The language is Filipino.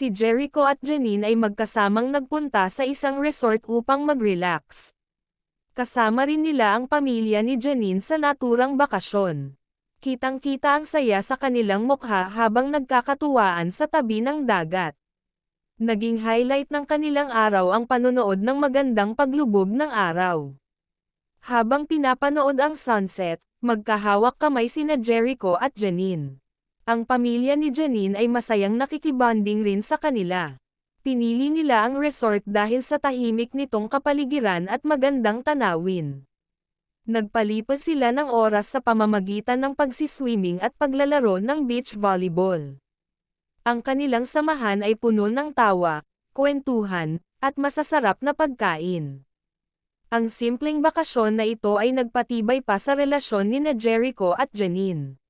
Si Jericho at Janine ay magkasamang nagpunta sa isang resort upang mag-relax. Kasama rin nila ang pamilya ni Janine sa naturang bakasyon. Kitang-kita ang saya sa kanilang mukha habang nagkakatuwaan sa tabi ng dagat. Naging highlight ng kanilang araw ang panonood ng magandang paglubog ng araw. Habang pinapanood ang sunset, magkahawak kamay sina Jericho at Janine. Ang pamilya ni Janine ay masayang nakikibonding rin sa kanila. Pinili nila ang resort dahil sa tahimik nitong kapaligiran at magandang tanawin. Nagpalipas sila ng oras sa pamamagitan ng pagsiswimming at paglalaro ng beach volleyball. Ang kanilang samahan ay puno ng tawa, kwentuhan, at masasarap na pagkain. Ang simpleng bakasyon na ito ay nagpatibay pa sa relasyon ni Jericho at Janine.